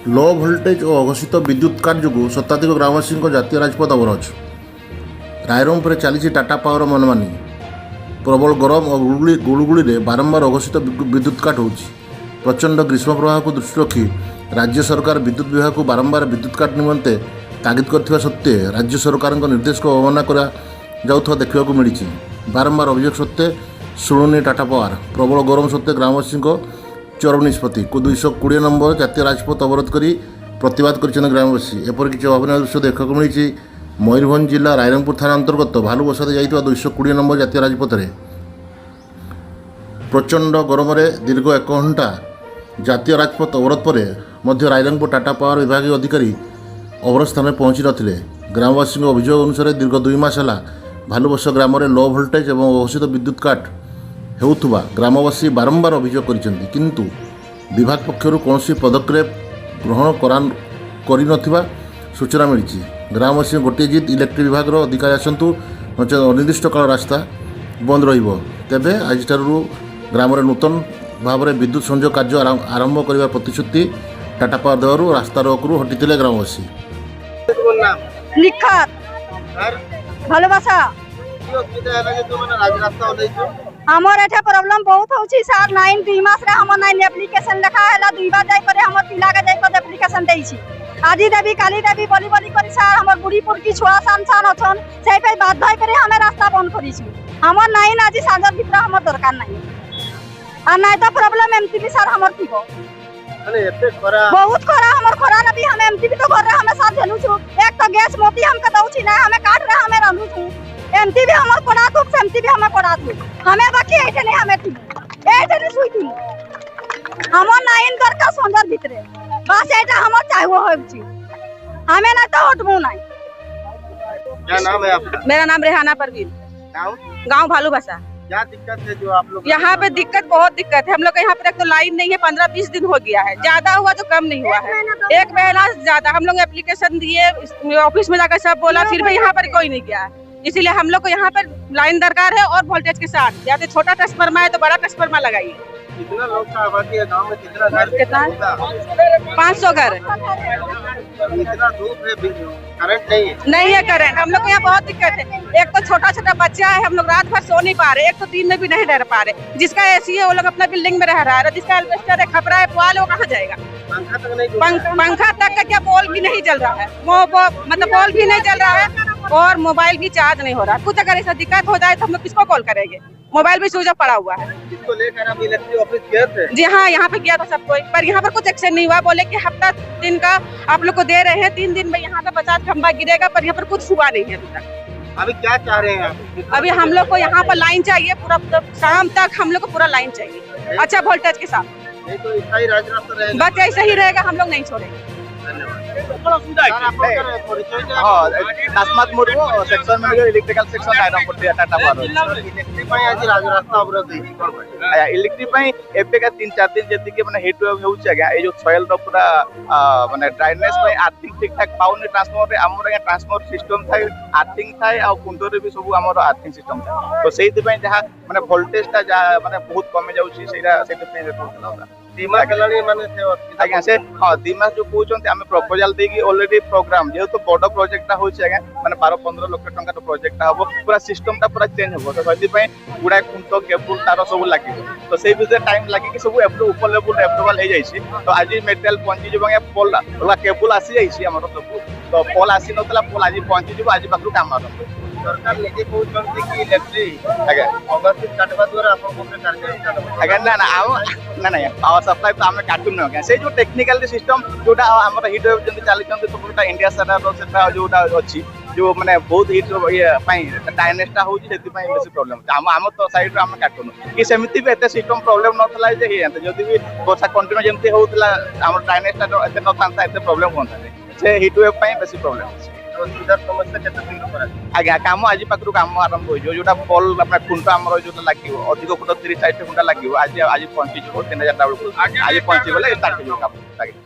लो voltage और अघोषित विद्युत काट जो शताधिक ग्रामवासी जातीय राजपथ अवरोध। रायरंगपुर चली टाटा पावर मनमानी। प्रबल गरम और गुड़गुड़ी बारंबार अघोषित विद्युत काट हो। प्रचंड ग्रीष्म प्रवाह को दृष्टि रखी राज्य सरकार विद्युत विभाग को बारंबार विद्युत काट निमंते तागिद करथिबा सत्त्वे राज्य सरकार निर्देश को अवमानना करा जाउथवा देखिबाकू मिली। बारंबार अभियोग सत्त्वे शुणुनी टाटा पावर। प्रबल गरम सत्त्वे ग्रामवासी चरम निष्पत्ति को 220 नंबर जातीय राजपथ अवरोध कर प्रतिवाद कर ग्रामवासी। एपर किसी अभिनय दृश्य देखा मिली। मयूरभंज जिला रायरंगपुर थाना अंतर्गत भालुबसा जाइଥିବା 220 नंबर जातीय राजपथ में प्रचंड गरम दीर्घ 1 घंटा जातीय राजपथ अवरोध पर मध्य रायरंगपुर टाटा पावर विभाग अधिकारी अवरोध स्थान में पहुंची नथिले। ग्रामवासी अभियोग अनुसार दीर्घ 2 मास है भालुबसा ग्राम में लो भोल्टेज और अघोषित विद्युत काट होउथुबा ग्रामवासी बारंबार अभियोग करिसेंति, किंतु विभाग पक्षरु कौनसी पदक्षेप ग्रहण करिनथिबा सूचना मिली। ग्रामवासी गोटे जिद इलेक्ट्रिक विभाग अधिकारी आसतु नचेत अनिर्दिष्ट काल रास्ता बंद रहिबो। तेबे आज ग्राम में नूतन भाव में विद्युत संयोग कार्य आरंभ करने प्रतिश्रुति टाटा पावर देवरु रास्ता रोकरू हटिथिले ग्रामवासी। हमर एठा प्रॉब्लम बहुत होछि सर। 2 मास रे हमर 9 एप्लीकेशन लिखा हैला। 2 बार जाय करे हमर पिला के जाय पर एप्लीकेशन देइ छी। आदि देवी काली देवी बोली बोली करी सर हमर बुढ़ीपुर की छुआ सानसान अछन से पे बाध्य करे हमें रास्ता बंद करी छी। हमर 9 आज सांझर भीतर हमर दरकार नहीं आ नहीं तो प्रॉब्लम एमती भी सर हमर थीबो। अरे एते खरा बहुत खरा हमर खरा नबी हम एमती भी तो घर रे हमें साथ देनु छु। एक तो गैस मोती हमके दउ छी ना हमें काट रे हमें रंधु छु। एमती भी हमर पड़ा तो एमती भी हमें पड़ा तो हमें बाकी एठे नहीं हमें थी एठे नहीं सुई थी हमर 9 दरकार सांझर भीतर बस एटा हमर चाहबो होय छी। हमें ना तो हटबो नहीं। क्या नाम है आपका? मेरा नाम रेहाना परवीन, गांव भालूबसा। क्या दिक्कत है जो आप लोग? यहाँ पे दिक्कत बहुत दिक्कत है। हम लोग के यहाँ पे एक तो लाइन नहीं है। 15-20 दिन हो गया है। ज्यादा हुआ तो कम नहीं हुआ है। 1 महीना ज्यादा हम लोग एप्लीकेशन दिए ऑफिस में जाकर सब बोला, फिर भी यहाँ पर कोई नहीं गया। इसीलिए हम लोग को यहाँ पर लाइन दरकार है और वोल्टेज के साथ या तो छोटा ट्रांसफार्मर है तो बड़ा ट्रांसफार्मर लगाइए। कितना लोग का आबादी है गांव में? कितना घर? कितना? 500 घर। इतना धूप है, करंट नहीं है करंट। हम लोग को यहाँ बहुत दिक्कत है। एक तो छोटा छोटा बच्चा है, हम लोग रात भर सो नहीं पा रहे। एक तो दिन में भी नहीं रह पा रहे। जिसका एसी है वो लोग अपना बिल्डिंग में रह रहा है, जिसका एल्वेस्टर है खपरा है पुआल वो कहाँ जाएगा? पंखा तक का क्या बॉल भी नहीं जल रहा है। मतलब बॉल भी नहीं जल रहा है और मोबाइल भी चार्ज नहीं हो रहा। कुछ अगर ऐसा दिक्कत हो जाए तो हम लोग किसको कॉल करेंगे? मोबाइल भी स्विच ऑफ पड़ा हुआ है। इसको लेकर आप इलेक्ट्रिक ऑफिस गए थे? जी हाँ, यहाँ पे गया था सब कोई, पर यहाँ पर कुछ एक्शन नहीं हुआ। बोले कि हफ्ता दिन का आप लोग को दे रहे हैं, 3 दिन में यहाँ पे 50 खंबा गिरेगा, पर यहाँ पर कुछ हुआ नहीं है अभी तक। अभी क्या चाह रहे हैं आप? अभी हम लोग को यहाँ पर लाइन चाहिए पूरा शाम तक। हम लोग को पूरा लाइन चाहिए अच्छा वोल्टेज के साथ। नहीं तो इसका ही राजरास्ता रहेगा। बस ऐसा ही रहेगा, हम लोग नहीं छोड़ेंगे। Dasmat Murmu section manager electrical section Rairangpur Tata power. Electric ପାଇଁ ଆଜି ରାଜରାସ୍ତା ଅବରୋଧ ହେଇଛି କଣ ପାଇଁ? आया इलेक्ट्रिक ପାଇଁ एबेका 3-4 दिन जति के माने हिट वेव होउछ आगा ए जो सॉइल रो पूरा माने ड्राइनेस ପାଇଁ आर्थिंग ठीक ठाक पाउनी। ट्रांसफार्मर रे हमर आगा ट्रांसफार्मर सिस्टम थाई आर्थिंग थाई आ कुंडो रे भी सब हमर आर्थिंग सिस्टम थाई। तो सेहि पई जहा माने वोल्टेज ता माने बहुत कमे जाउछि सेटा सेटा पे होतला। 2 मास हेलानी माने से आज्ञा से हाँ 2 मास जो कहते आम प्रपोजाल देगी ऑलरेडी प्रोग्राम जेहेतु बड़ प्रोजेक्ट होगा माने 12-15 लाख टंका प्रोजेक्ट हम पूरा सिस्टम टा पूरा चेंज हो। तो से गुड़ा खुंट केबुल तार सब लगे तो से भितर टाइम लगे सब ऊपर लेवल एप्रुवाल हो जाए। तो आज मेटेरियल पहुंची पोल केबुल आसी जाइए आम सब। तो पोल आसी नाला पोल आज पहुंची आज पाखु काम आरंभ। सरकार निजे कहउछन्ती कि इलेक्ट्रिक आगे अगस्त काटवा द्वारा आपन कोन कार्य आगे ना ना पावर सप्लाई तो आम काटू न से जो टेक्निकल सिस्टम जोटा आम हिट वेव जमी चली सब इंडिया सारा जोटा अच्छी जो मैंने बहुत हिट ये डायनेसटा होती बेसी प्रोब्लेम आम तो साइड आम काटुन कि सेमती भी एत सिस्टम प्रोब्लेम नाला जदि भी वर्षा कंटिन्यू जमी होता आम डायनेसटा एत ना एत प्रोब्लेम हाँ से हिट वेव बेसी प्रोब्लेम। समस्या केते दिन पर आज्ञा काम आज पाखु काम आरंभ हो जोटा पोल अपना खुंट आम जो लगे अधिक फुट 30-40 खुंटा लगे आज पहुंची 3-4 बेलू आज पहुंची गले स्टार्ट हो काम।